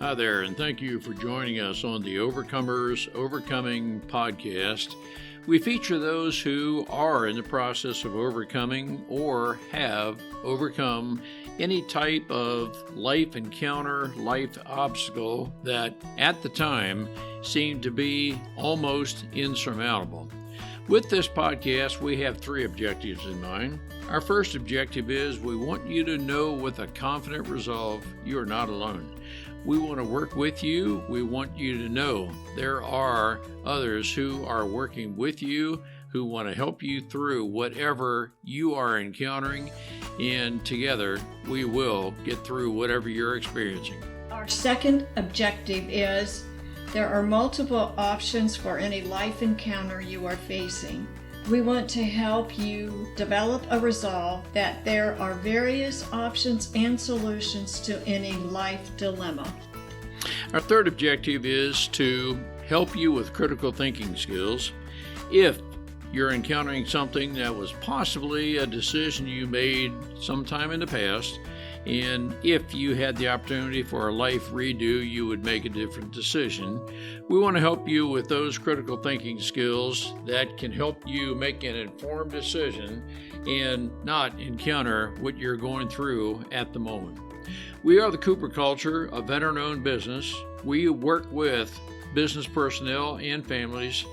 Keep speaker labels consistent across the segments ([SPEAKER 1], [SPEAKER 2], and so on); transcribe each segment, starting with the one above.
[SPEAKER 1] Hi there, and thank you for joining us on the Overcomers Overcoming podcast. We feature those who are in the process of overcoming or have overcome any type of life encounter, life obstacle that at the time seemed to be almost insurmountable. With this podcast, we have three objectives in mind. Our first objective is we want you to know with a confident resolve you are not alone. We want to work with you. We want you to know there are others who are working with you, who want to help you through whatever you are encountering, and together we will get through whatever you're experiencing.
[SPEAKER 2] Our second objective is there are multiple options for any life encounter you are facing. We want to help you develop a resolve that there are various options and solutions to any life dilemma.
[SPEAKER 1] Our third objective is to help you with critical thinking skills. If you're encountering something that was possibly a decision you made sometime in the past, and if you had the opportunity for a life redo, you would make a different decision. We want to help you with those critical thinking skills that can help you make an informed decision and not encounter what you're going through at the moment. We are the Cooper Culture, a veteran-owned business. We work with business personnel and families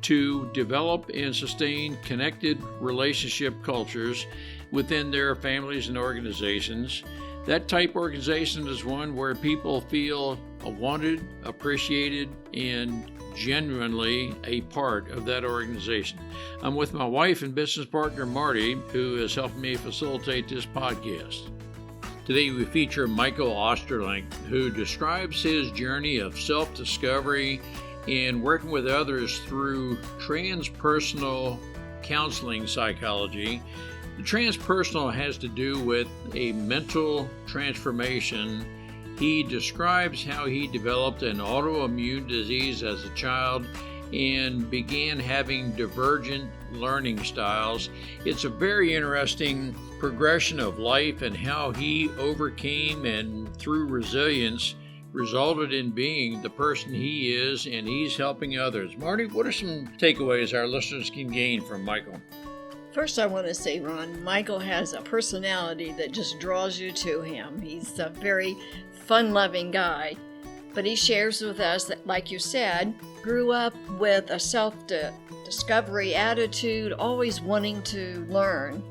[SPEAKER 1] to develop and sustain connected relationship cultures within their families and organizations. That type organization is one where people feel wanted, appreciated, and genuinely a part of that organization. I'm with my wife and business partner, Marty, who is helping me facilitate this podcast. Today we feature Michael Ostrolenk, who describes his journey of self-discovery and working with others through transpersonal counseling psychology. The transpersonal has to do with a mental transformation. He describes how he developed an autoimmune disease as a child and began having divergent learning styles. It's a very interesting progression of life and how he overcame and through resilience resulted in being the person he is, and he's helping others. Marty, what are some takeaways our listeners can gain from Michael?
[SPEAKER 2] First, I want to say, Ron, Michael has a personality that just draws you to him. He's a very fun-loving guy, but he shares with us that, like you said, grew up with a self-discovery attitude, always wanting to learn.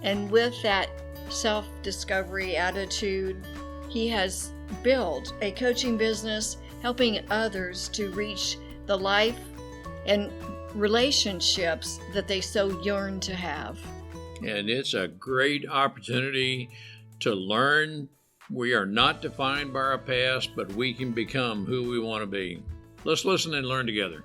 [SPEAKER 2] And with that self-discovery attitude, he has built a coaching business, helping others to reach the life and relationships that they so yearn to have.
[SPEAKER 1] And it's a great opportunity to learn. We are not defined by our past, but we can become who we want to be. Let's listen and learn together.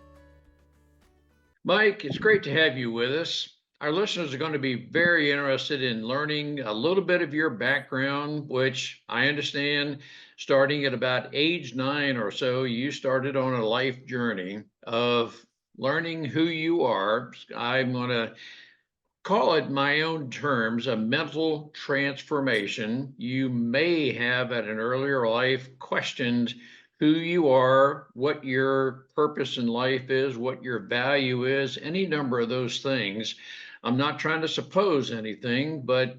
[SPEAKER 1] Mike, it's great to have you with us. Our listeners are going to be very interested in learning a little bit of your background, which I understand starting at about age 9 or so, you started on a life journey of learning who you are. I'm going to call it my own terms, a mental transformation. You may have at an earlier life questioned who you are, what your purpose in life is, what your value is, any number of those things. I'm not trying to suppose anything, but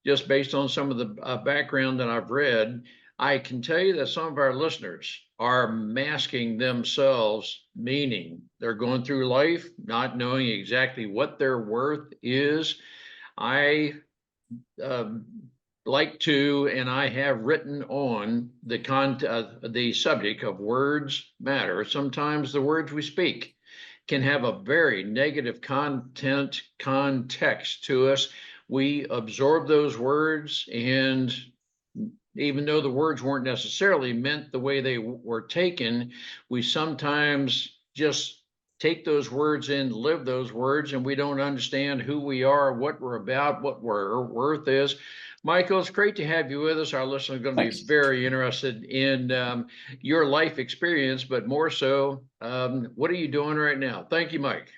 [SPEAKER 1] just based on some of the background that I've read, I can tell you that some of our listeners are masking themselves, meaning they're going through life not knowing exactly what their worth is. I like to, and I have written on the subject of words matter. Sometimes the words we speak can have a very negative context to us. We absorb those words, and even though the words weren't necessarily meant the way they were taken, we sometimes just take those words in, live those words, and we don't understand who we are, what we're about, what our worth is. Michael, it's great to have you with us. Our listeners are going to be very interested in your life experience, but more so, what are you doing right now? Thank you, Mike.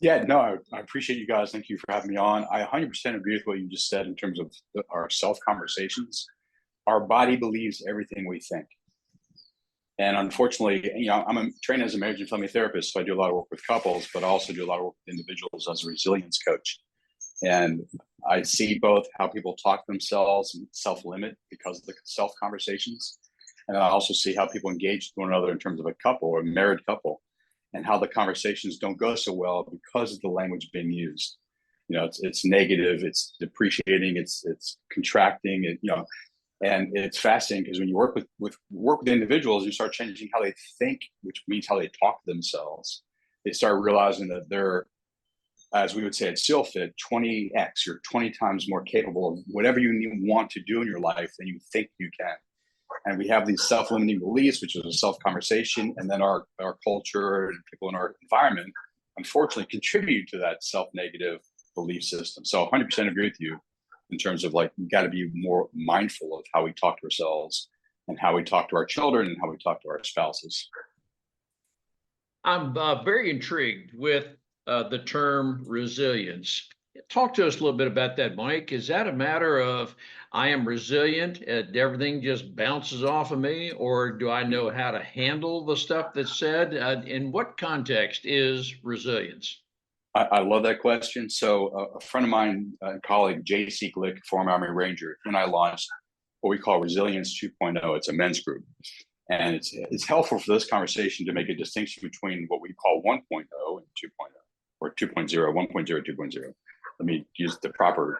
[SPEAKER 3] Yeah, no, I appreciate you guys. Thank you for having me on. I 100% agree with what you just said in terms of our self-conversations. Our body believes everything we think. And unfortunately, I'm trained as a marriage and family therapist, so I do a lot of work with couples, but I also do a lot of work with individuals as a resilience coach. And I see both how people talk to themselves and self-limit because of the self conversations. And I also see how people engage with one another in terms of a couple or a married couple, and how the conversations don't go so well because of the language being used. It's negative, it's depreciating, it's contracting, and it's fascinating because when you work with individuals, you start changing how they think, which means how they talk to themselves. They start realizing that they're, as we would say at SEALFIT, 20x, you're 20 times more capable of whatever you want to do in your life than you think you can. And we have these self-limiting beliefs, which is a self-conversation, and then our culture and people in our environment, unfortunately, contribute to that self-negative belief system. So 100% agree with you in terms of like, we got to be more mindful of how we talk to ourselves and how we talk to our children and how we talk to our spouses.
[SPEAKER 1] I'm very intrigued with the term resilience. Talk to us a little bit about that, Mike. Is that a matter of I am resilient and everything just bounces off of me, or do I know how to handle the stuff that's said? In what context is resilience?
[SPEAKER 3] I love that question. So a friend of mine, a colleague, J.C. Glick, former Army Ranger, and I launched what we call Resilience 2.0. It's a men's group. And it's helpful for this conversation to make a distinction between what we call 1.0 and 2.0, or 2.0, 1.0, 2.0. Let me use the proper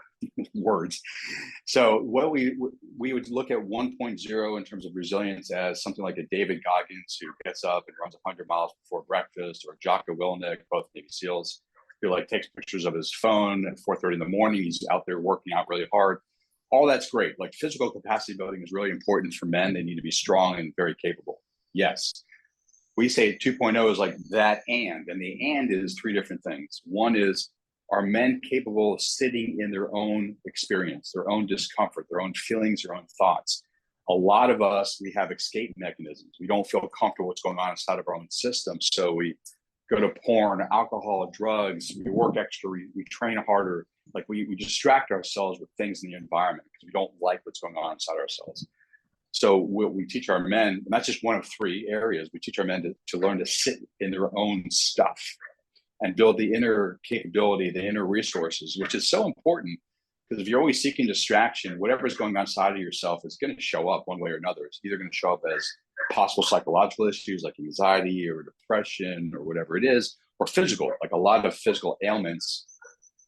[SPEAKER 3] words. So what we would look at 1.0 in terms of resilience as something like a David Goggins who gets up and runs 100 miles before breakfast, or Jocko Willink, both Navy SEALs, who like takes pictures of his phone at 4:30 in the morning. He's out there working out really hard. All that's great. Like, physical capacity building is really important for men. They need to be strong and very capable. Yes. We say 2.0 is like that, and the and is three different things. One is, are men capable of sitting in their own experience, their own discomfort, their own feelings, their own thoughts? A lot of us, we have escape mechanisms. We don't feel comfortable with what's going on inside of our own system. So we go to porn, alcohol, drugs, we work extra, we train harder. Like, we distract ourselves with things in the environment because we don't like what's going on inside ourselves. So what we teach our men, and that's just one of three areas, we teach our men to learn to sit in their own stuff and build the inner capability, the inner resources, which is so important, because if you're always seeking distraction, whatever's going on inside of yourself is going to show up one way or another. It's either going to show up as possible psychological issues like anxiety or depression or whatever it is, or physical, like a lot of physical ailments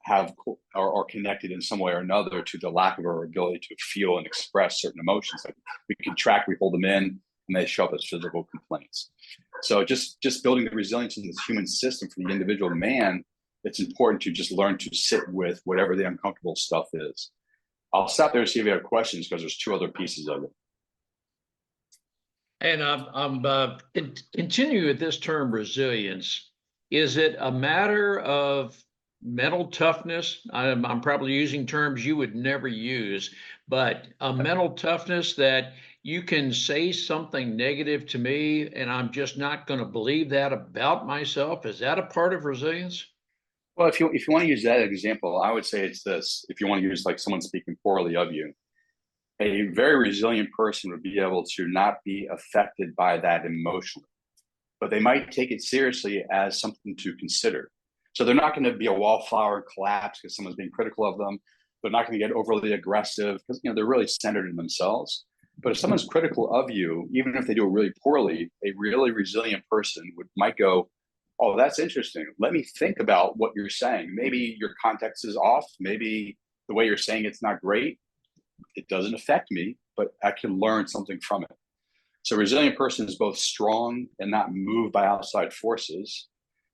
[SPEAKER 3] are connected in some way or another to the lack of our ability to feel and express certain emotions. Like, we contract, we hold them in, and they show up as physical complaints. So just building the resilience in this human system for the individual man, it's important to just learn to sit with whatever the uncomfortable stuff is. I'll stop there to see if you have questions, because there's two other pieces of it.
[SPEAKER 1] And I'm continuing with this term resilience. Is it a matter of mental toughness? I'm probably using terms you would never use, but a mental toughness that you can say something negative to me and I'm just not going to believe that about myself. Is that a part of resilience?
[SPEAKER 3] Well, if you want to use that example, I would say it's this. If you want to use like someone speaking poorly of you, a very resilient person would be able to not be affected by that emotionally, but they might take it seriously as something to consider. So they're not going to be a wallflower and collapse because someone's being critical of them. They're not going to get overly aggressive because they're really centered in themselves. But if someone's critical of you, even if they do it really poorly, a really resilient person might go, "Oh, that's interesting. Let me think about what you're saying. Maybe your context is off. Maybe the way you're saying it's not great. It doesn't affect me, but I can learn something from it." So a resilient person is both strong and not moved by outside forces,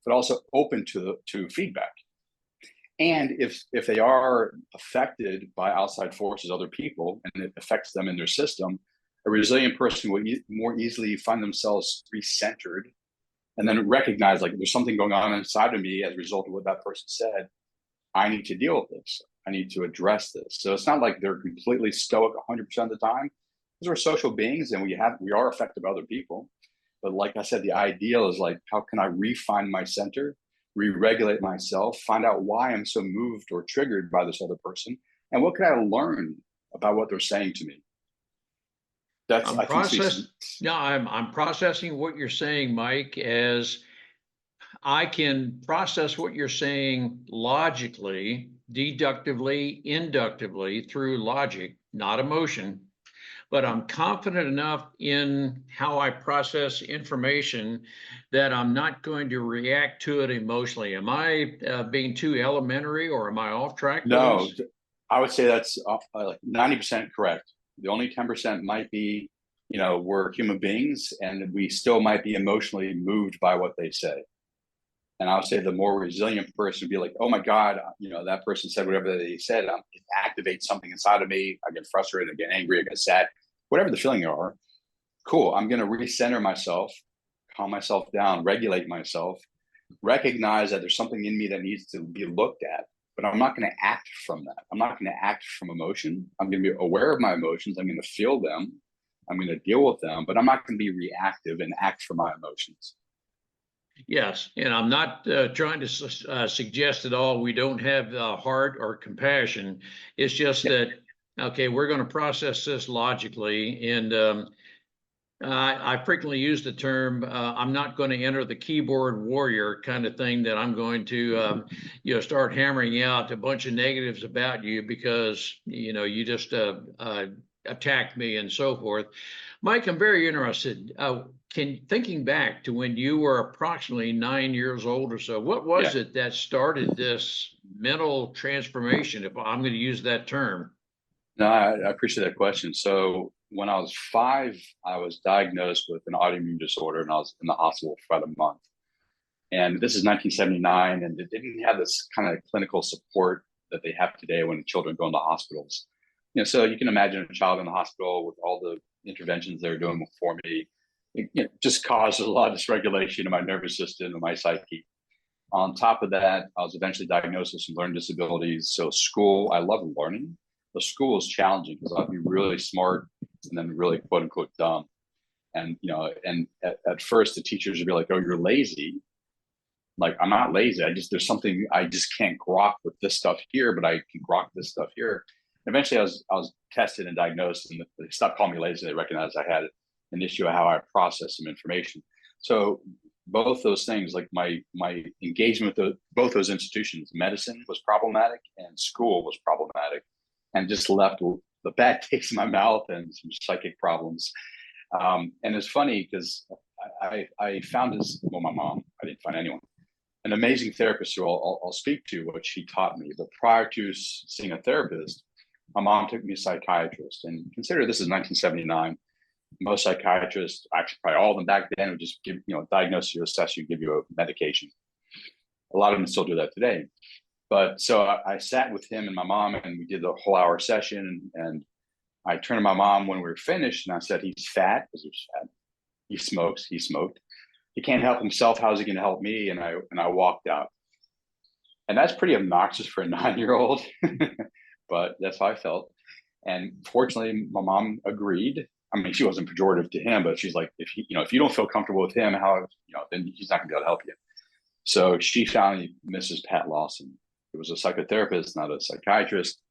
[SPEAKER 3] but also open to feedback. And if they are affected by outside forces, other people, and it affects them in their system, a resilient person will more easily find themselves recentered, and then recognize, like, there's something going on inside of me as a result of what that person said. I need to deal with this. I need to address this. So it's not like they're completely stoic 100% of the time, because we're social beings and we are affected by other people. But like I said, the ideal is like, how can I refine my center, re-regulate myself, find out why I'm so moved or triggered by this other person, and what can I learn about what they're saying to me? That's
[SPEAKER 1] I'm
[SPEAKER 3] I can see some.
[SPEAKER 1] I'm processing what you're saying, Mike, as I can process what you're saying logically, deductively, inductively through logic, not emotion, but I'm confident enough in how I process information that I'm not going to react to it emotionally. Am I being too elementary, or am I off track with
[SPEAKER 3] No,
[SPEAKER 1] this?
[SPEAKER 3] I would say that's like 90% correct. The only 10% might be, we're human beings and we still might be emotionally moved by what they say. And I would say the more resilient person would be like, oh my God, that person said whatever they said. It activates something inside of me. I get frustrated, I get angry, I get sad, whatever the feeling are. Cool. I'm going to recenter myself, calm myself down, regulate myself, recognize that there's something in me that needs to be looked at, but I'm not going to act from that. I'm not going to act from emotion. I'm going to be aware of my emotions. I'm going to feel them. I'm going to deal with them, but I'm not going to be reactive and act from my emotions.
[SPEAKER 1] Yes, and I'm not trying to suggest at all we don't have heart or compassion. It's just
[SPEAKER 3] Yeah.
[SPEAKER 1] that, okay, we're going to process this logically. And I frequently use the term, I'm not going to enter the keyboard warrior kind of thing, that I'm going to, start hammering out a bunch of negatives about you because, you just attacked me and so forth. Mike, I'm very interested. Thinking back to when you were approximately 9 years old or so, what was
[SPEAKER 3] Yeah.
[SPEAKER 1] it that started this mental transformation, if I'm going to use that term?
[SPEAKER 3] No, I appreciate that question. So when I was 5, I was diagnosed with an autoimmune disorder and I was in the hospital for about a month. And this is 1979, and it didn't have this kind of clinical support that they have today when children go into hospitals. So you can imagine a child in the hospital with all the interventions they're doing for me. It just caused a lot of dysregulation in my nervous system and my psyche. On top of that, I was eventually diagnosed with some learning disabilities. So school, I love learning. The school is challenging because I'd be really smart and then really quote unquote dumb. And at first the teachers would be like, "Oh, you're lazy." Like, I'm not lazy. There's something I just can't grok with this stuff here, but I can grok this stuff here. And eventually I was tested and diagnosed, and they stopped calling me lazy. They recognized I had an issue of how I process some information. So both those things, like my engagement with both those institutions, medicine was problematic and school was problematic, and just left the bad taste in my mouth and some psychic problems. And it's funny because I found this, well, my mom, I didn't find anyone, an amazing therapist who I'll speak to what she taught me. But prior to seeing a therapist, my mom took me to a psychiatrist. And consider this is 1979. Most psychiatrists, actually probably all of them back then, would just give, diagnose you, assess you, give you a medication. A lot of them still do that today. But so I sat with him and my mom, and we did the whole hour session. And I turned to my mom when we were finished, and I said, "He's fat," because he was fat. He smokes. He smoked. He can't help himself. How's he going to help me? And I walked out. And that's pretty obnoxious for a 9-year-old, but that's how I felt. And fortunately, my mom agreed. I mean, she wasn't pejorative to him, but she's like, if you don't feel comfortable with him, then he's not going to be able to help you. So she found Mrs. Pat Lawson. It was a psychotherapist, not a psychiatrist.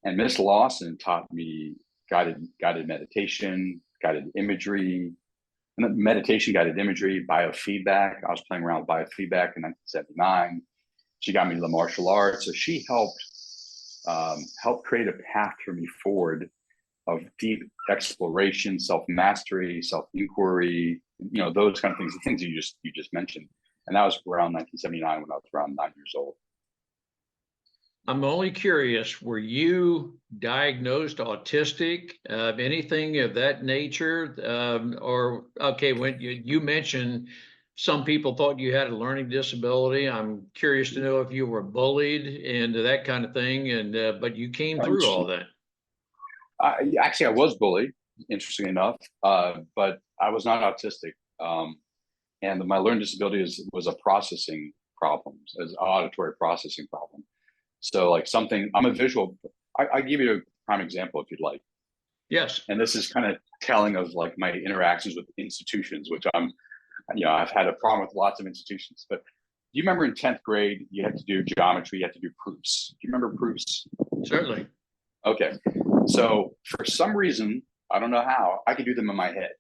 [SPEAKER 3] And Miss Lawson taught me guided meditation, guided imagery, meditation, guided imagery, biofeedback. I was playing around with biofeedback in 1979. She got me to the martial arts. So she helped create a path for me forward of deep exploration, self-mastery, self-inquiry, those kind of things, the things you just mentioned. And that was around 1979 when I was around 9 years old.
[SPEAKER 1] I'm only curious, were you diagnosed autistic, anything of that nature? Or, okay, when you mentioned some people thought you had a learning disability, I'm curious to know if you were bullied and that kind of thing, and but you came through all that.
[SPEAKER 3] Actually, I was bullied, interestingly enough, but I was not autistic. And my learning disability was a processing problem, as an auditory processing problem. So like I'm a visual, I give you a prime example if you'd like.
[SPEAKER 1] Yes.
[SPEAKER 3] And this is kind of telling of like my interactions with institutions, which I've had a problem with lots of institutions. But do you remember in 10th grade, you had to do geometry, you had to do proofs. Do you remember proofs?
[SPEAKER 1] Certainly.
[SPEAKER 3] Okay. So for some reason, I don't know how. I could do them in my head.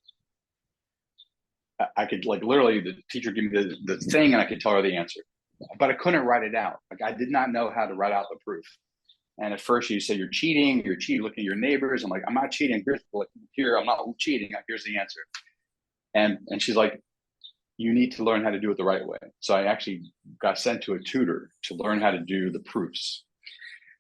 [SPEAKER 3] I could, like, literally, the teacher give me the thing and I could tell her the answer, but I couldn't write it out. Like, I did not know how to write out the proof. And at first you say you're cheating, look at your neighbors. I'm like, I'm not cheating. Here, I'm not cheating. Here's the answer. And she's like, you need to learn how to do it the right way. So I actually got sent to a tutor to learn how to do the proofs,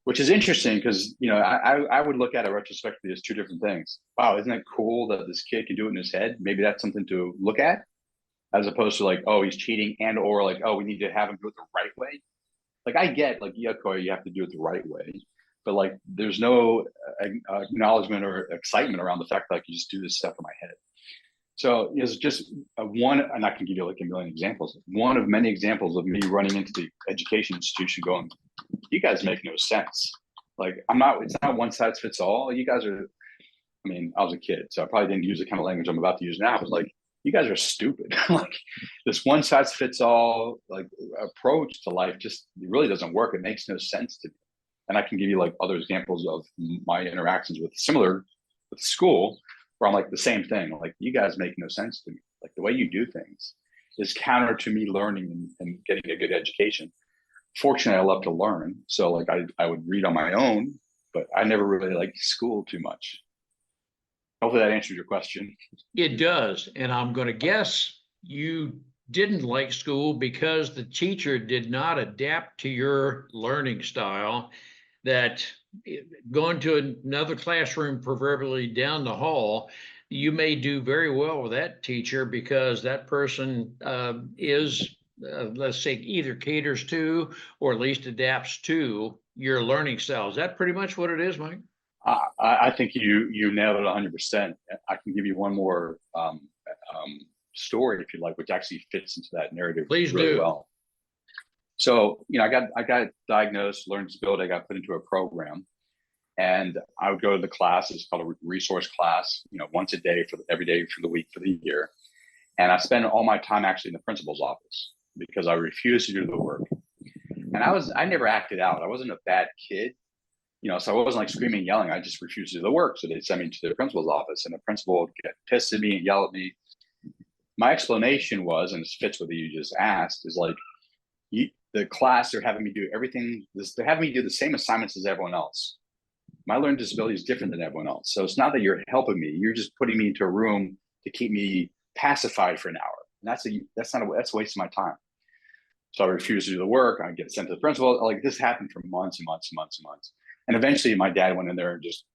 [SPEAKER 3] which is interesting because, I would look at it retrospectively as two different things. Wow, isn't it cool that this kid can do it in his head? Maybe that's something to look at, as opposed to like, oh, he's cheating, and or like, oh, we need to have him do it the right way. Like, I get, like, yeah, Corey, you have to do it the right way, but like, there's no acknowledgement or excitement around the fact that I can just do this stuff in my head. So it's just one, and I can give you like a million examples. One of many examples of me running into the education institution going, you guys make no sense. Like, it's not one size fits all. You guys are, I mean, I was a kid, so I probably didn't use the kind of language I'm about to use now. It was like, you guys are stupid. Like, this one size fits all, like, approach to life just, it really doesn't work. It makes no sense to me. And I can give you like other examples of my interactions with school, where I'm like, the same thing. Like, you guys make no sense to me. Like, the way you do things is counter to me learning and getting a good education. Fortunately, I love to learn. So like, I would read on my own, but I never really liked school too much. Hopefully that answers your question.
[SPEAKER 1] It does. And I'm going to guess you didn't like school because the teacher did not adapt to your learning style, that going to another classroom, proverbially down the hall, you may do very well with that teacher because that person is, let's say, either caters to or at least adapts to your learning style. Is that pretty much what it is, Mike?
[SPEAKER 3] I think you nailed it 100%. I can give you one more story, if you like, which actually fits into that narrative.
[SPEAKER 1] Please
[SPEAKER 3] really
[SPEAKER 1] do.
[SPEAKER 3] Well. So, I got diagnosed, learning disability. I got put into a program, and I would go to the class. It's called a resource class, once a day every day for the week for the year. And I spent all my time actually in the principal's office because I refused to do the work. And I never acted out. I wasn't a bad kid, so I wasn't like screaming and yelling. I just refused to do the work. So they sent me to the principal's office, and the principal would get pissed at me and yell at me. My explanation was, and this fits what you just asked, is like, the class, they're having me do everything. They're having me do the same assignments as everyone else. My learning disability is different than everyone else. So it's not that you're helping me. You're just putting me into a room to keep me pacified for an hour. And that's a waste of my time. So I refused to do the work. I get sent to the principal. Like, this happened for months and months and months and months. And eventually my dad went in there and just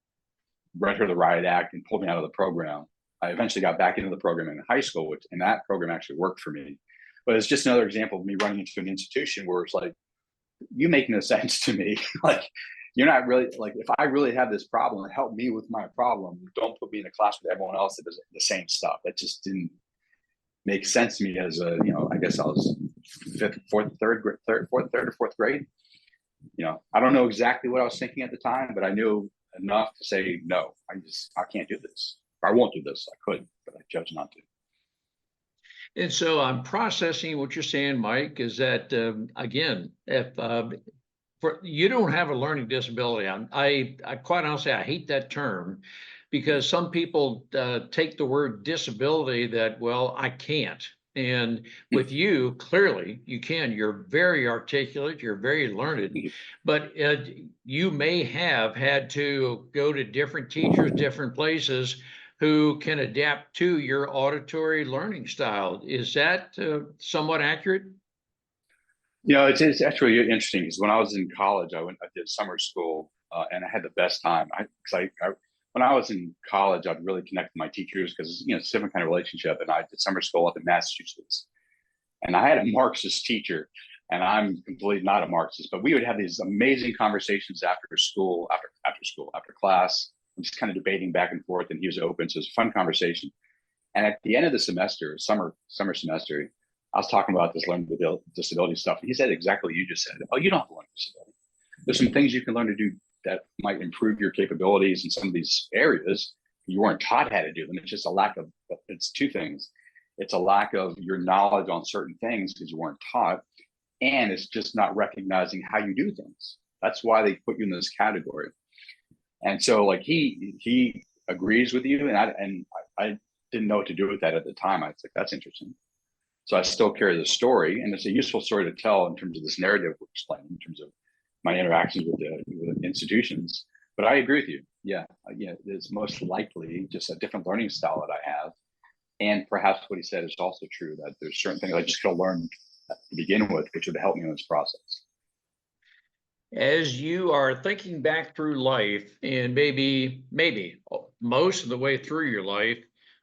[SPEAKER 3] read her the riot act and pulled me out of the program. I eventually got back into the program in high school, and that program actually worked for me. But it's just another example of me running into an institution where it's like, you make no sense to me. Like, you're not really, like, if I really have this problem, help me with my problem. Don't put me in a class with everyone else that does the same stuff. That just didn't make sense to me as a, I guess I was fourth or fourth grade. I don't know exactly what I was thinking at the time, but I knew enough to say, no, I can't do this. Or I won't do this. I could, but I chose not to.
[SPEAKER 1] And so I'm processing what you're saying, Mike, is that, again, if you don't have a learning disability, I quite honestly, I hate that term, because some people take the word disability that, well, I can't. And with you, clearly you can. You're very articulate, you're very learned, but you may have had to go to different teachers, different places who can adapt to your auditory learning style. Is that somewhat accurate?
[SPEAKER 3] It's actually interesting because when I was in college, I did summer school, and I had the best time. When I was in college, I'd really connect with my teachers because, it's a different kind of relationship. And I did summer school up in Massachusetts, and I had a Marxist teacher, and I'm completely not a Marxist, but we would have these amazing conversations after school, after class, and just kind of debating back and forth. And he was open, so it was a fun conversation. And at the end of the semester, summer semester, I was talking about this learning disability stuff. And he said exactly what you just said. Oh, you don't have a learning disability. There's some things you can learn to do that might improve your capabilities in some of these areas. You weren't taught how to do them. It's just it's two things. It's a lack of your knowledge on certain things because you weren't taught. And it's just not recognizing how you do things. That's why they put you in this category. And so like he agrees with you, and I didn't know what to do with that at the time. I was like, that's interesting. So I still carry the story, and it's a useful story to tell in terms of this narrative we're explaining, in terms of my interactions with the institutions. But I agree with you. Yeah, it's most likely just a different learning style that I have, and perhaps what he said is also true, that there's certain things I just could have learned to begin with, which would help me in this process.
[SPEAKER 1] As you are thinking back through life, and maybe most of the way through your life,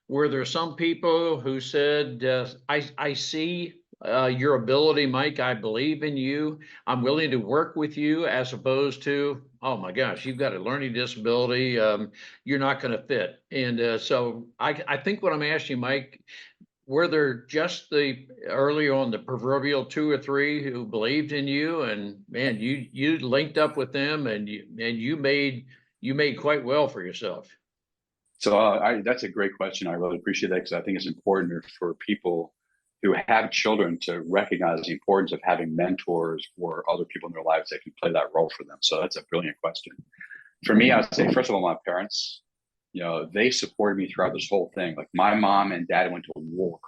[SPEAKER 1] were there some people who said, I see your ability, Mike, I believe in you, I'm willing to work with you, as opposed to, oh my gosh, you've got a learning disability, you're not going to fit. And so I think what I'm asking, Mike, were there just early on the proverbial 2 or 3 who believed in you, and man, you linked up with them, and you made quite well for yourself?
[SPEAKER 3] So that's a great question. I really appreciate that, because I think it's important for people who have children to recognize the importance of having mentors or other people in their lives that can play that role for them. So that's a brilliant question. For me, I would say, first of all, my parents, they supported me throughout this whole thing. Like, my mom and dad went to war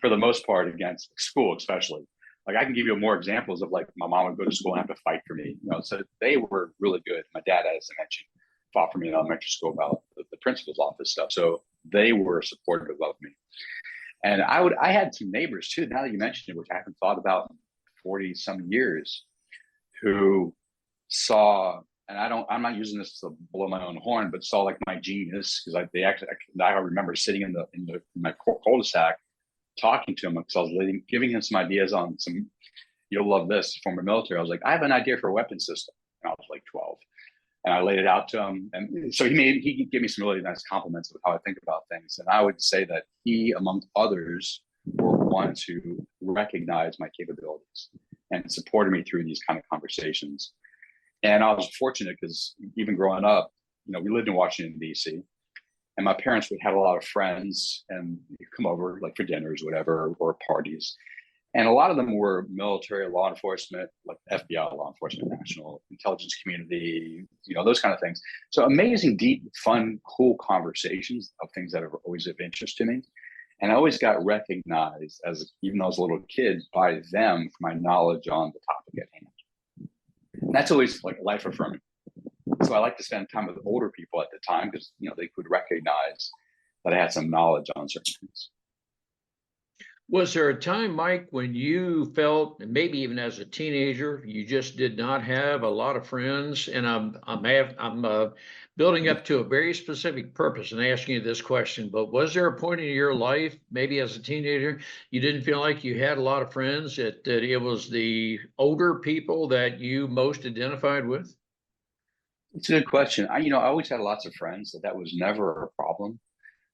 [SPEAKER 3] for the most part, against school, especially. Like, I can give you more examples of, like, my mom would go to school and have to fight for me. So they were really good. My dad, as I mentioned, fought for me in elementary school about the principal's office stuff. So they were supportive of me. And I had some neighbors too, now that you mentioned it, which I haven't thought about in 40 some years, who saw, and I'm not using this to blow my own horn, but saw like my genius, because I remember sitting in my cul-de-sac talking to him, because I was giving him some ideas on some, you'll love this, former military. I was like, I have an idea for a weapon system. And I was like 12. And I laid it out to him. And so he gave me some really nice compliments of how I think about things. And I would say that he, among others, were ones who recognized my capabilities and supported me through these kind of conversations. And I was fortunate, because even growing up, we lived in Washington, D.C., and my parents would have a lot of friends and come over, like, for dinners, whatever, or parties. And a lot of them were military, law enforcement, like FBI, law enforcement, national intelligence community, those kind of things. So amazing, deep, fun, cool conversations of things that are always of interest to me. And I always got recognized, as even though I was a little kid, by them for my knowledge on the topic at hand. And that's always like life affirming. So I like to spend time with older people at the time, because they could recognize that I had some knowledge on certain things.
[SPEAKER 1] Was there a time, Mike, when you felt, and maybe even as a teenager, you just did not have a lot of friends? And I'm building up to a very specific purpose and asking you this question. But was there a point in your life, maybe as a teenager, you didn't feel like you had a lot of friends? That it was the older people that you most identified with?
[SPEAKER 3] It's a good question. I always had lots of friends, so that was never a problem.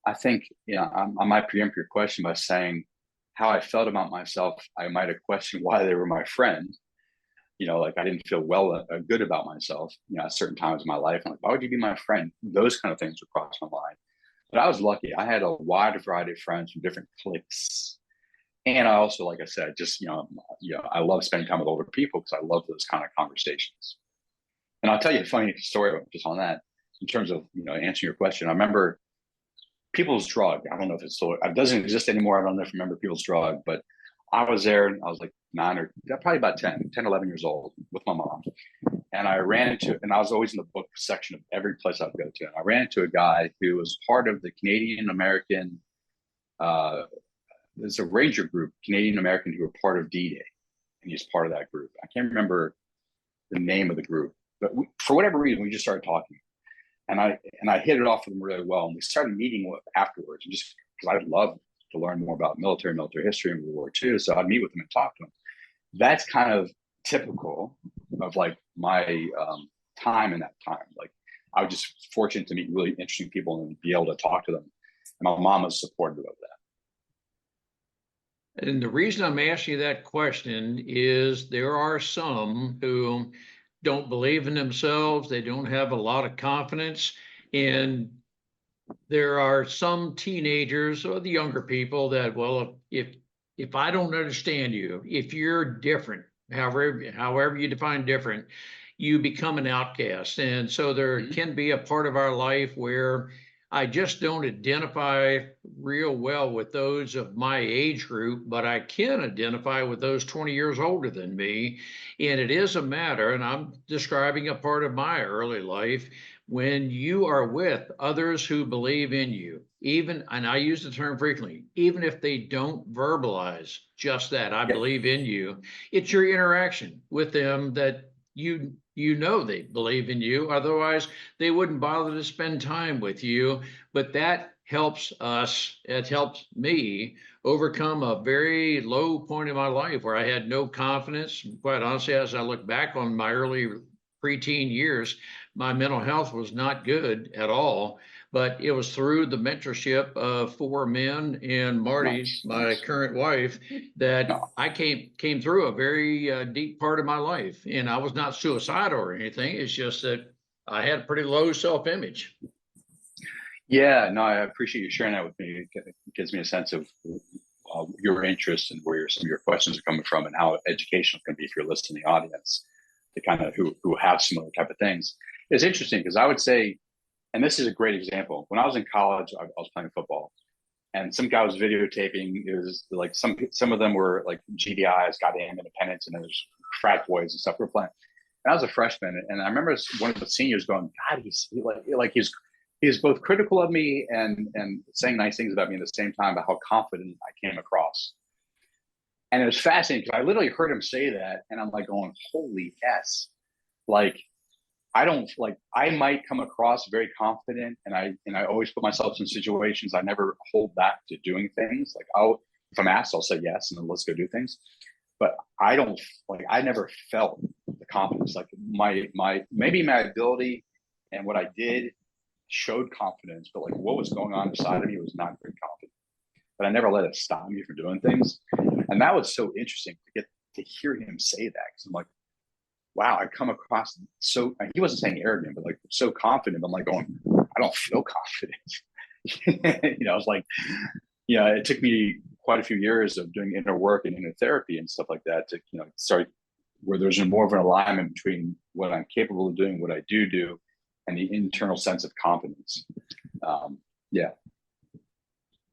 [SPEAKER 3] I think, I might preempt your question by saying, how I felt about myself, I might have questioned why they were my friend. Like, I didn't feel good about myself, at certain times in my life. I'm like, why would you be my friend? Those kind of things would cross my mind. But I was lucky. I had a wide variety of friends from different cliques. And I also, like I said, just, I love spending time with older people, because I love those kind of conversations. And I'll tell you a funny story just on that, in terms of, answering your question. I remember People's Drug. I don't know if it doesn't exist anymore. I don't know if you remember People's Drug, but I was there, and I was like 9 or probably about 10, 11 years old with my mom. And I was always in the book section of every place I'd go to. And I ran into a guy who was part of the Canadian American, there's a Ranger group, Canadian American, who were part of D-Day. And he's part of that group. I can't remember the name of the group, but for whatever reason, we just started talking. And I hit it off with him really well. And we started meeting afterwards, just because I'd love to learn more about military history and World War II. So I'd meet with him and talk to him. That's kind of typical of like my time in that time. Like, I was just fortunate to meet really interesting people and be able to talk to them. And my mom was supportive of that.
[SPEAKER 1] And the reason I'm asking you that question is there are some who don't believe in themselves. They don't have a lot of confidence. And there are some teenagers or the younger people that, well, if I don't understand you, if you're different, however you define different, you become an outcast. And so there can be a part of our life where I just don't identify real well with those of my age group, but I can identify with those 20 years older than me. And it is a matter, and I'm describing a part of my early life, when you are with others who believe in you, even, and I use the term frequently, even if they don't verbalize just that, I
[SPEAKER 3] Yeah.
[SPEAKER 1] believe in you, it's your interaction with them that you know they believe in you. Otherwise, they wouldn't bother to spend time with you. But that helps us, it helps me overcome a very low point in my life where I had no confidence. Quite honestly, as I look back on my early preteen years, my mental health was not good at all. But it was through the mentorship of four men and Marty,
[SPEAKER 3] Nice,
[SPEAKER 1] my
[SPEAKER 3] nice.
[SPEAKER 1] current wife, that
[SPEAKER 3] No.
[SPEAKER 1] I came through a very deep part of my life. And I was not suicidal or anything. It's just that I had a pretty low self-image.
[SPEAKER 3] Yeah, no, I appreciate you sharing that with me. It gives me a sense of your interest and where some of your questions are coming from and how educational it can be for your listening audience to kind of who have similar type of things. It's interesting because I would say, and this is a great example. When I was in college, I was playing football, and some guy was videotaping. It was like some of them were like GDIs, goddamn independents, and there's frat boys and stuff. We're playing. And I was a freshman, and I remember one of the seniors going, "God, he's both critical of me and saying nice things about me at the same time about how confident I came across." And it was fascinating because I literally heard him say that, and I'm like going, "Holy yes!" Like I don't like I might come across very confident, and I always put myself in situations. I never hold back to doing things. Like if I'm asked, I'll say yes, and then let's go do things. But I don't like I never felt the confidence. Like maybe my ability and what I did showed confidence, but like what was going on inside of me was not very confident. But I never let it stop me from doing things. And that was so interesting to get to hear him say that, because I'm like, wow, I come across so he wasn't saying arrogant, but like so confident. I'm like going, I don't feel confident. You know, it's like, yeah, it took me quite a few years of doing inner work and inner therapy and stuff like that to, start where there's more of an alignment between what I'm capable of doing, what I do, and the internal sense of confidence. Yeah.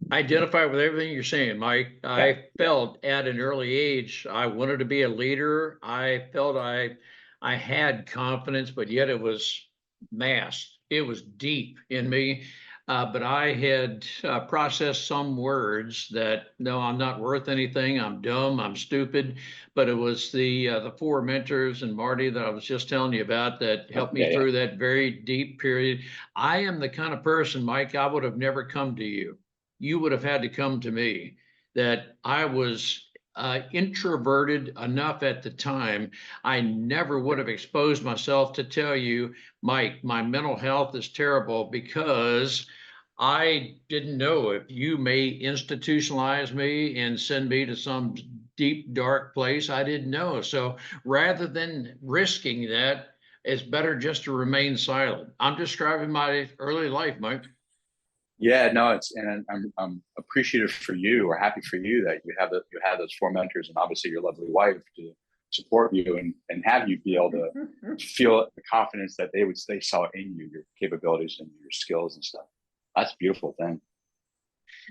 [SPEAKER 1] I identify with everything you're saying, Mike. I felt at an early age I wanted to be a leader. I felt I had confidence, but yet it was masked. It was deep in me. But I had processed some words that no, I'm not worth anything. I'm dumb. I'm stupid. But it was the four mentors and Marty that I was just telling you about that helped me through that very deep period. I am the kind of person, Mike, I would have never come to you. You would have had to come to me. That I was introverted enough at the time. I never would have exposed myself to tell you, Mike, my mental health is terrible, because I didn't know if you may institutionalize me and send me to some deep, dark place. I didn't know. So rather than risking that, it's better just to remain silent. I'm describing my early life, Mike.
[SPEAKER 3] Yeah, no, and I'm appreciative for you, or happy for you, that you have those four mentors, and obviously your lovely wife to support you and have you be able to feel the confidence that they saw in you, your capabilities and your skills and stuff. That's a beautiful thing.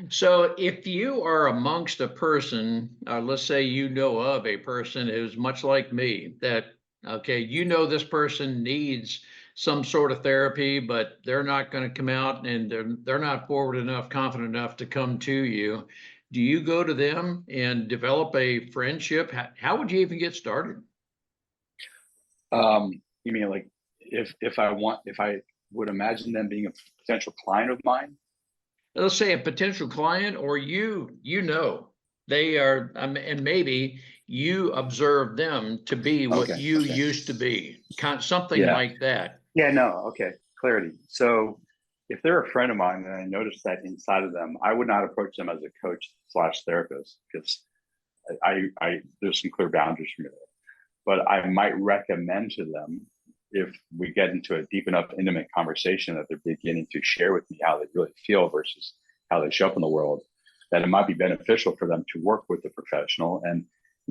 [SPEAKER 1] So if you are amongst a person, let's say you know of a person who's much like me, that, okay, you know this person needs some sort of therapy, but they're not going to come out and they're not forward enough, confident enough to come to you. Do you go to them and develop a friendship? How would you even get started?
[SPEAKER 3] You mean like if I would imagine them being a potential client of mine?
[SPEAKER 1] Let's say a potential client, or they are, and maybe you observe them to be what
[SPEAKER 3] Okay.
[SPEAKER 1] you
[SPEAKER 3] Okay.
[SPEAKER 1] used to be, something
[SPEAKER 3] Yeah.
[SPEAKER 1] like that.
[SPEAKER 3] Yeah. No. Okay. Clarity. So if they're a friend of mine and I notice that inside of them, I would not approach them as a coach/therapist, because I there's some clear boundaries for me there. But I might recommend to them, if we get into a deep enough intimate conversation that they're beginning to share with me how they really feel versus how they show up in the world, that it might be beneficial for them to work with a professional. And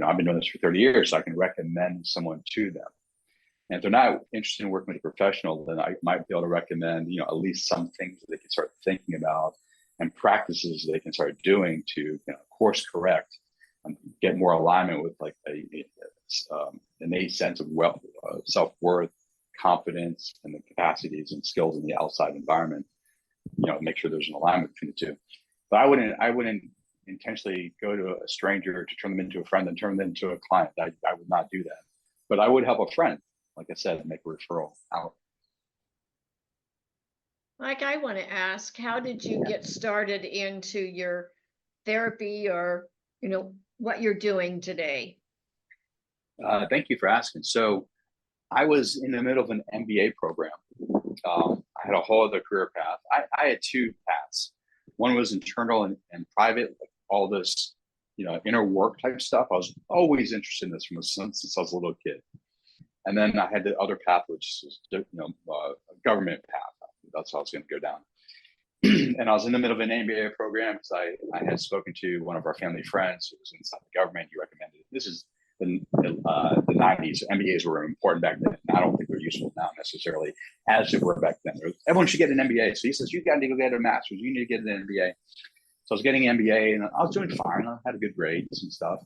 [SPEAKER 3] I've been doing this for 30 years, so I can recommend someone to them. And if they're not interested in working with a professional, then I might be able to recommend, at least some things that they can start thinking about and practices they can start doing to course correct and get more alignment with like a innate sense of self-worth, confidence, and the capacities and skills in the outside environment. Make sure there's an alignment between the two. But I wouldn't intentionally go to a stranger to turn them into a friend and turn them into a client. I would not do that. But I would help a friend, like I said, make a referral out.
[SPEAKER 2] Mike, I want to ask, how did you get started into your therapy, or, what you're doing today?
[SPEAKER 3] Thank you for asking. So I was in the middle of an MBA program. I had a whole other career path. I had two paths. One was internal and private, like all this, inner work type stuff. I was always interested in this since I was a little kid. And then I had the other path, which is, a government path. That's how I was going to go down. And I was in the middle of an MBA program because I had spoken to one of our family friends who was inside the government. He recommended it. This is the 90s. MBAs were important back then. I don't think they're useful now necessarily as they were back then. Everyone should get an MBA. So he says, you got to go get a master's. You need to get an MBA. So I was getting an MBA and I was doing fine. I had a good grades and stuff.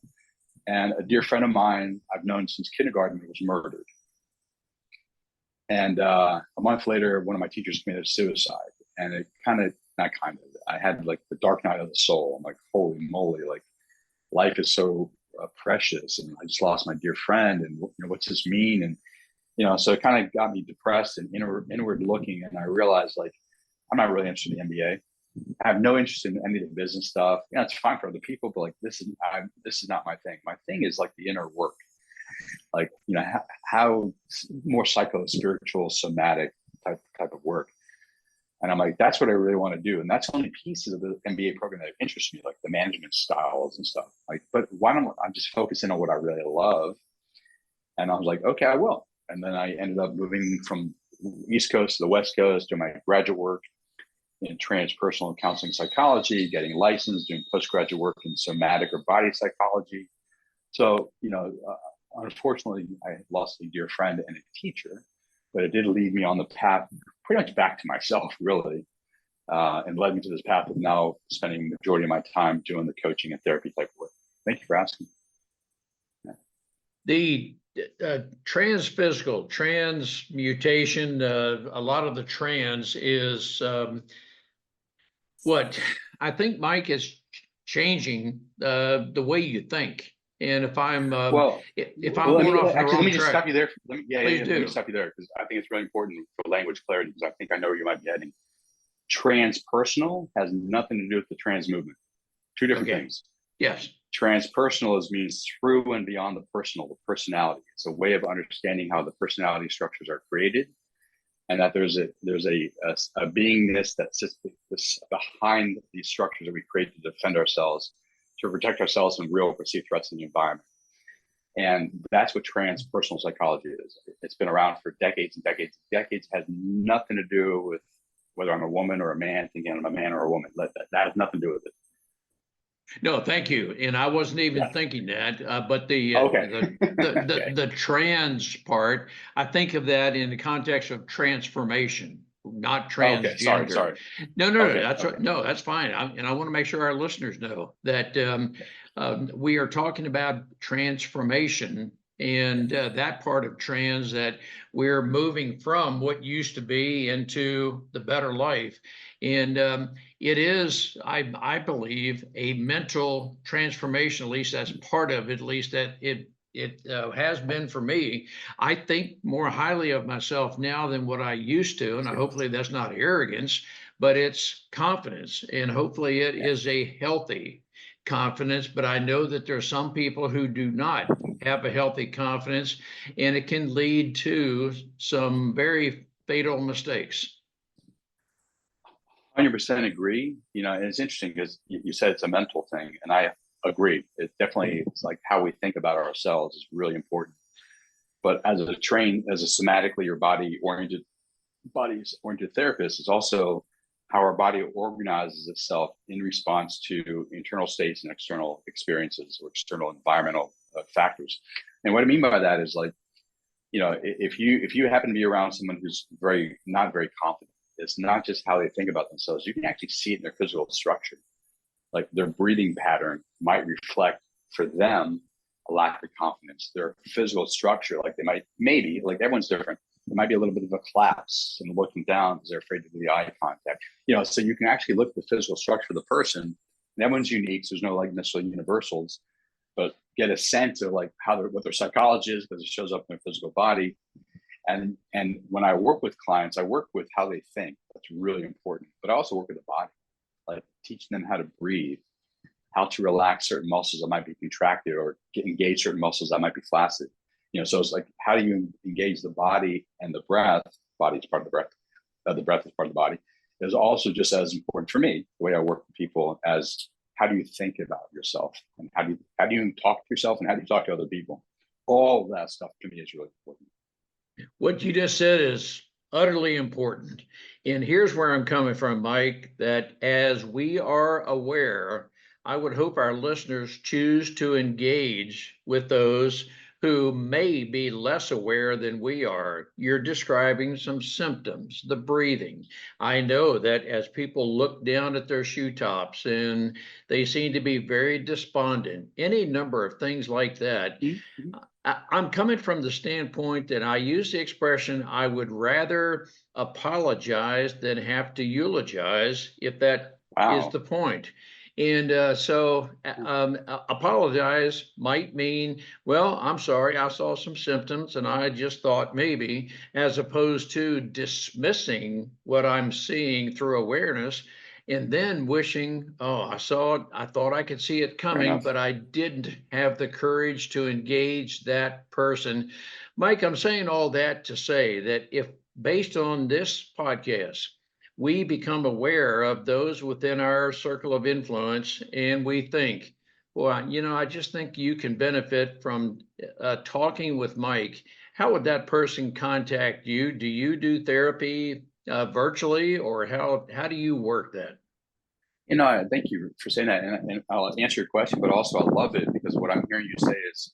[SPEAKER 3] And a dear friend of mine I've known since kindergarten was murdered. And a month later, one of my teachers committed suicide. And it I had like the dark night of the soul. I'm like, holy moly, like life is so precious. And I just lost my dear friend. And what's this mean? And, so it kind of got me depressed and inward looking. And I realized like, I'm not really interested in the MBA. I have no interest in any of the business stuff. It's fine for other people, but like, this is not my thing. My thing is like the inner work. Like, how more psycho-spiritual, somatic type of work. And I'm like, that's what I really want to do. And that's only pieces of the MBA program that interest me, like the management styles and stuff. Like, but why don't I just focus in on what I really love? And I was like, okay, I will. And then I ended up moving from East Coast to the West Coast, doing my graduate work in transpersonal counseling psychology, getting licensed, doing postgraduate work in somatic or body psychology. So, unfortunately, I lost a dear friend and a teacher, but it did lead me on the path pretty much back to myself, really, and led me to this path of now spending the majority of my time doing the coaching and therapy type work. Thank you for asking.
[SPEAKER 1] Yeah. The transphysical, transmutation, a lot of the trans is what I think, Mike, is changing the way you think. And if I'm going off
[SPEAKER 3] let me just stop you there. Let me stop you there because I think it's really important for language clarity, because I think I know where you might be heading. Transpersonal has nothing to do with the trans movement. Two different things. Yes. Transpersonal means through and beyond the personal, the personality. It's a way of understanding how the personality structures are created, and that there's a beingness that sits behind these structures that we create to defend ourselves, to protect ourselves from real perceived threats in the environment. And that's what transpersonal psychology is. It's been around for decades and decades. Decades has nothing to do with whether I'm a woman or a man, thinking I'm a man or a woman. That has nothing to do with it.
[SPEAKER 1] No, thank you. And I wasn't even thinking that, but the trans part, I think of that in the context of transformation, not transgender.
[SPEAKER 3] Sorry.
[SPEAKER 1] No, that's right. No, that's fine. And I want to make sure our listeners know that we are talking about transformation, and that part of trans, that we're moving from what used to be into the better life. And it is, I believe, a mental transformation. At least that's part of it. At least that it has been for me. I think more highly of myself now than what I used to, and hopefully that's not arrogance, but it's confidence, and hopefully it is a healthy confidence. But I know that there are some people who do not have a healthy confidence, and it can lead to some very fatal mistakes.
[SPEAKER 3] 100% agree. And it's interesting because you said it's a mental thing, and I agree. It's like how we think about ourselves is really important. But as a somatically or body-oriented therapist, it's also how our body organizes itself in response to internal states and external experiences or external environmental factors. And what I mean by that is, like, if you happen to be around someone who's not very confident, it's not just how they think about themselves. You can actually see it in their physical structure. Like their breathing pattern might reflect for them a lack of confidence. Their physical structure, like they might maybe like everyone's different. There might be a little bit of a collapse and looking down because they're afraid to do the eye contact. So you can actually look at the physical structure of the person, and everyone's unique. So there's no like necessarily universals, but get a sense of like what their psychology is because it shows up in their physical body. And when I work with clients, I work with how they think. That's really important. But I also work with the body, like teaching them how to breathe, how to relax certain muscles that might be contracted or engage certain muscles that might be flaccid. So it's like, how do you engage the body and the breath? Body is part of the breath. The breath is part of the body. Is also just as important for me, the way I work with people, as how do you think about yourself, and how do you talk to yourself, and how do you talk to other people? All of that stuff to me is really important.
[SPEAKER 1] What you just said is utterly important. And here's where I'm coming from, Mike, that as we are aware, I would hope our listeners choose to engage with those who may be less aware than we are. You're describing some symptoms, the breathing. I know that as people look down at their shoe tops and they seem to be very despondent, any number of things like that.
[SPEAKER 3] Mm-hmm.
[SPEAKER 1] I'm coming from the standpoint that I use the expression, I would rather apologize than have to eulogize, if that is the point. And apologize might mean, well, I'm sorry, I saw some symptoms and I just thought maybe, as opposed to dismissing what I'm seeing through awareness and then wishing, oh, I thought I could see it coming, but I didn't have the courage to engage that person. Mike, I'm saying all that to say that if, based on this podcast, we become aware of those within our circle of influence and we think, well, I just think you can benefit from talking with Mike. How would that person contact you? Do you do therapy virtually, or how do you work that?
[SPEAKER 3] Thank you for saying that, and I'll answer your question, but also I love it because what I'm hearing you say is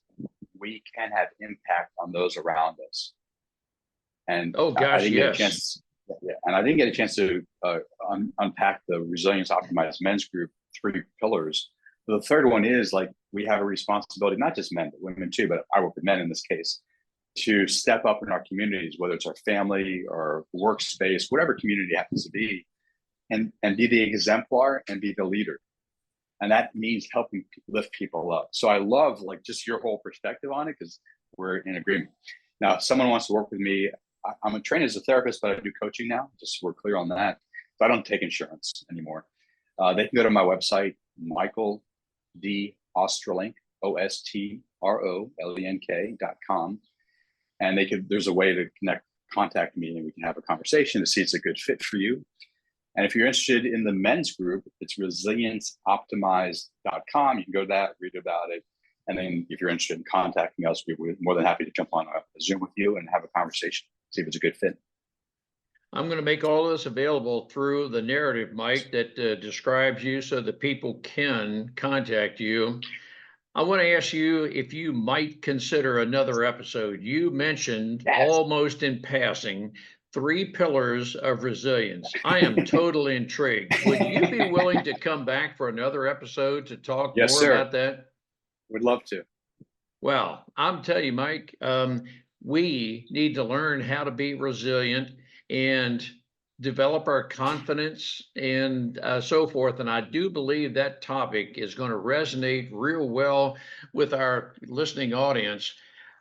[SPEAKER 3] we can have impact on those around us. And
[SPEAKER 1] oh gosh,
[SPEAKER 3] I didn't
[SPEAKER 1] yes.
[SPEAKER 3] get a chance, and I didn't get a chance to unpack the Resilience Optimized Men's Group 3 pillars. The third one is like we have a responsibility, not just men, but women too, but I work with men in this case, to step up in our communities, whether it's our family or workspace, whatever community it happens to be, and be the exemplar and be the leader. And that means helping lift people up. So I love like just your whole perspective on it because we're in agreement. Now, if someone wants to work with me, I'm trained as a therapist, but I do coaching now, just so we're clear on that. So I don't take insurance anymore. They can go to my website, Michael D. Ostrolenk, OSTROLENK.com. And there's a way to contact me and we can have a conversation to see it's a good fit for you. And if you're interested in the men's group, it's resilienceoptimized.com. You can go to that, read about it. And then if you're interested in contacting us, we're more than happy to jump on a Zoom with you and have a conversation, see if it's a good fit.
[SPEAKER 1] I'm going to make all of this available through the narrative, Mike, that describes you so that people can contact you. I want to ask you if you might consider another episode. You mentioned almost in passing 3 pillars of resilience. I am totally intrigued. Would you be willing to come back for another episode to talk more about that?
[SPEAKER 3] Would love to.
[SPEAKER 1] Well, I'm telling you, Mike, we need to learn how to be resilient and develop our confidence and so forth. And I do believe that topic is going to resonate real well with our listening audience.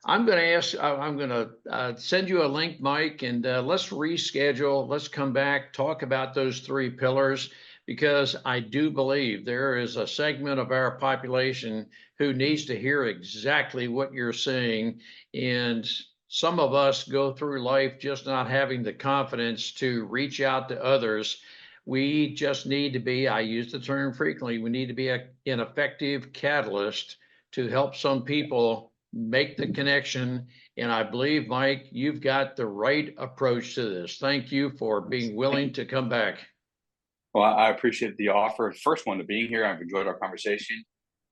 [SPEAKER 1] I'm going to send you a link, Mike, and let's reschedule. Let's come back, talk about those 3 pillars, because I do believe there is a segment of our population who needs to hear exactly what you're saying. And some of us go through life just not having the confidence to reach out to others. We just need to be, I use the term frequently, we need to be an effective catalyst to help some people make the connection. And I believe, Mike, you've got the right approach to this. Thank you for being willing to come back.
[SPEAKER 3] Well, I appreciate the offer. First one to being here. I've enjoyed our conversation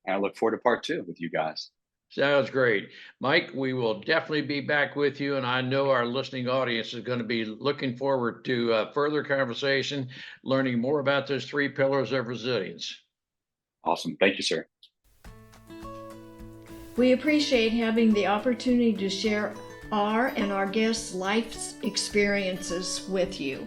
[SPEAKER 3] and I look forward to part 2 with you guys.
[SPEAKER 1] Sounds great. Mike, we will definitely be back with you, and I know our listening audience is going to be looking forward to further conversation, learning more about those 3 pillars of resilience.
[SPEAKER 3] Awesome. Thank you, sir.
[SPEAKER 2] We appreciate having the opportunity to share our and our guests' life experiences with you.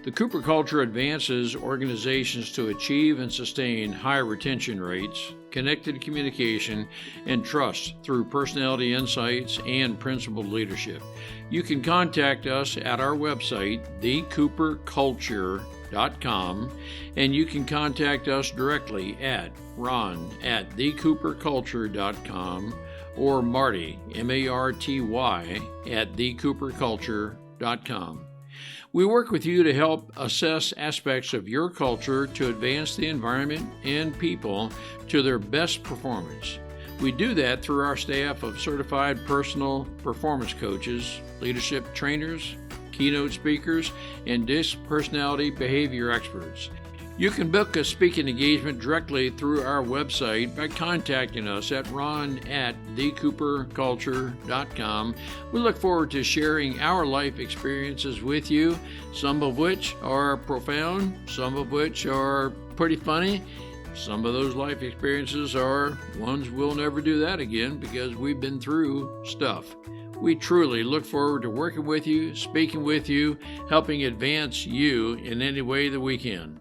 [SPEAKER 1] The Cooper culture advances organizations to achieve and sustain high retention rates, connected communication, and trust through personality insights and principled leadership. You can contact us at our website, thecooperculture.com, and you can contact us directly at ron@thecooperculture.com or Marty, M-A-R-T-Y, at thecooperculture.com. We work with you to help assess aspects of your culture to advance the environment and people to their best performance. We do that through our staff of certified personal performance coaches, leadership trainers, keynote speakers, and disc personality behavior experts. You can book a speaking engagement directly through our website by contacting us at ron@thecooperculture.com. We look forward to sharing our life experiences with you, some of which are profound, some of which are pretty funny. Some of those life experiences are ones we'll never do that again because we've been through stuff. We truly look forward to working with you, speaking with you, helping advance you in any way that we can.